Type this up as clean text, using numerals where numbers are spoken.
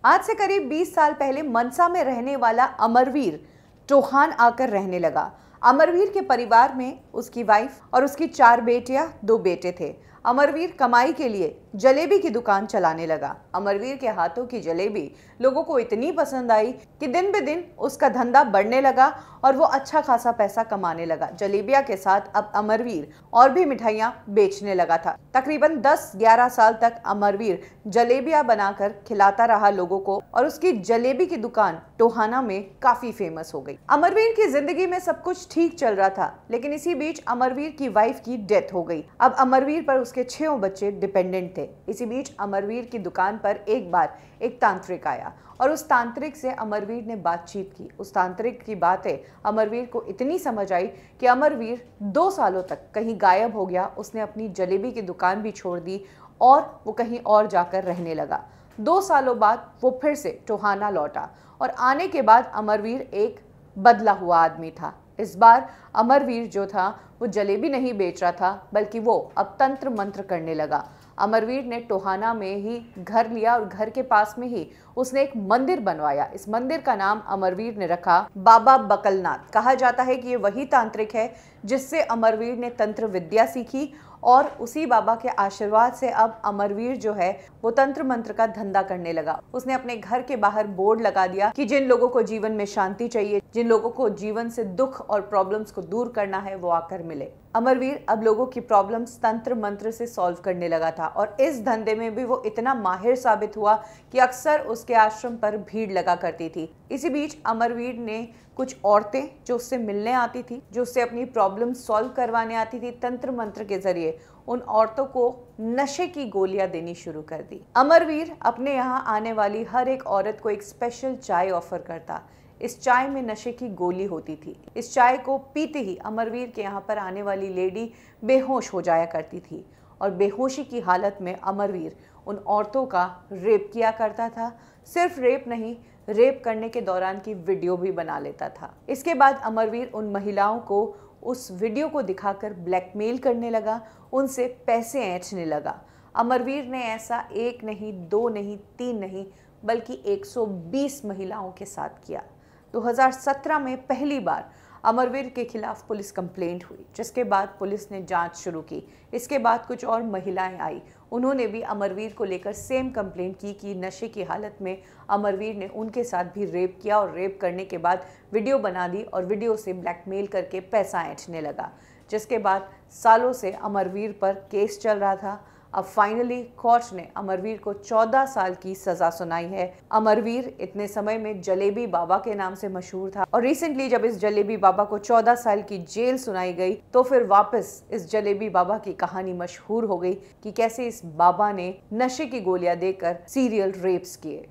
आज से करीब 20 साल पहले मनसा में रहने वाला अमरवीर चौहान आकर रहने लगा। अमरवीर के परिवार में उसकी वाइफ और उसकी 4 बेटियां 2 बेटे थे। अमरवीर कमाई के लिए जलेबी की दुकान चलाने लगा। अमरवीर के हाथों की जलेबी लोगों को इतनी पसंद आई कि दिन ब दिन उसका धंधा बढ़ने लगा और वो अच्छा खासा पैसा कमाने लगा। जलेबिया के साथ अब अमरवीर और भी मिठाइयाँ बेचने लगा था। तकरीबन 10-11 साल तक अमरवीर जलेबियाँ बनाकर खिलाता रहा लोगों को और उसकी जलेबी की दुकान टोहाना में काफी फेमस हो गई। अमरवीर की जिंदगी में सब कुछ ठीक चल रहा था, लेकिन इसी बीच अमरवीर की वाइफ की डेथ हो गई। अब अमरवीर पर उसके 6 बच्चे डिपेंडेंट थे। इसी बीच अमरवीर की दुकान पर एक बार एक तांत्रिक आया और उस तांत्रिक से अमरवीर ने बातचीत की। उस तांत्रिक की बातें अमरवीर को इतनी समझ आई कि अमरवीर 2 सालों तक कहीं गायब हो गया। उसने अपनी जलेबी की दुकान भी छोड़ दी और वो कहीं और जाकर रहने लगा। 2 सालों बाद वो फिर से टोहाना लौटा और आने के बाद अमरवीर एक बदला हुआ आदमी था। इस बार अमरवीर जो था वो जलेबी नहीं बेच रहा था, बल्कि वो अब तंत्र मंत्र करने लगा। अमरवीर ने टोहाना में ही घर लिया और घर के पास में ही उसने एक मंदिर बनवाया। इस मंदिर का नाम अमरवीर ने रखा बाबा बकलनाथ। कहा जाता है कि ये वही तांत्रिक है जिससे अमरवीर ने तंत्र विद्या सीखी और उसी बाबा के आशीर्वाद से अब अमरवीर जो है वो तंत्र मंत्र का धंधा करने लगा। उसने अपने घर के बाहर बोर्ड लगा दिया कि जिन लोगों को जीवन में शांति चाहिए, जिन लोगों को जीवन से दुख और प्रॉब्लम्स को दूर करना है, वो आकर मिले। अमरवीर अब लोगों की प्रॉब्लम्स तंत्र मंत्र से सॉल्व करने लगा था और इस धंधे में भी वो इतना माहिर साबित हुआ कि अक्सर उसके आश्रम पर भीड़ लगा करती थी। इसी बीच अमरवीर ने कुछ औरतें जो उससे मिलने आती थी, जो उससे अपनी प्रॉब्लम सॉल्व करवाने आती थी, तंत्र मंत्र के जरिए उन औरतों को नशे की गोलियां देनी शुरू कर दी। अमरवीर अपने यहाँ आने वाली हर एक औरत को एक स्पेशल चाय ऑफर करता। इस चाय में नशे की गोली होती थी। इस चाय को पीते ही अमरवीर के यहाँ पर आने वाली लेडी बेहोश हो जाया करती थी और बेहोशी की हालत में अमरवीर उन औरतों का रेप किया करता था। सिर्फ रेप नहीं, रेप करने के दौरान की वीडियो भी बना लेता था। इसके बाद अमरवीर उन महिलाओं को उस वीडियो को दिखाकर ब्लैकमेल करने लगा, उनसे पैसे ऐंठने लगा। अमरवीर ने ऐसा 1 नहीं, 2 नहीं, 3 नहीं, बल्कि 120 महिलाओं के साथ किया। 2017 में पहली बार अमरवीर के खिलाफ पुलिस कंप्लेंट हुई, जिसके बाद पुलिस ने जांच शुरू की। इसके बाद कुछ और महिलाएं आई, उन्होंने भी अमरवीर को लेकर सेम कंप्लेंट की कि नशे की हालत में अमरवीर ने उनके साथ भी रेप किया और रेप करने के बाद वीडियो बना दी और वीडियो से ब्लैकमेल करके पैसा ऐंठने लगा। जिसके बाद सालों से अमरवीर पर केस चल रहा था। अब फाइनली कोर्ट ने अमरवीर को 14 साल की सजा सुनाई है। अमरवीर इतने समय में जलेबी बाबा के नाम से मशहूर था और रिसेंटली जब इस जलेबी बाबा को 14 साल की जेल सुनाई गई तो फिर वापस इस जलेबी बाबा की कहानी मशहूर हो गई कि कैसे इस बाबा ने नशे की गोलियां देकर सीरियल रेप्स किए।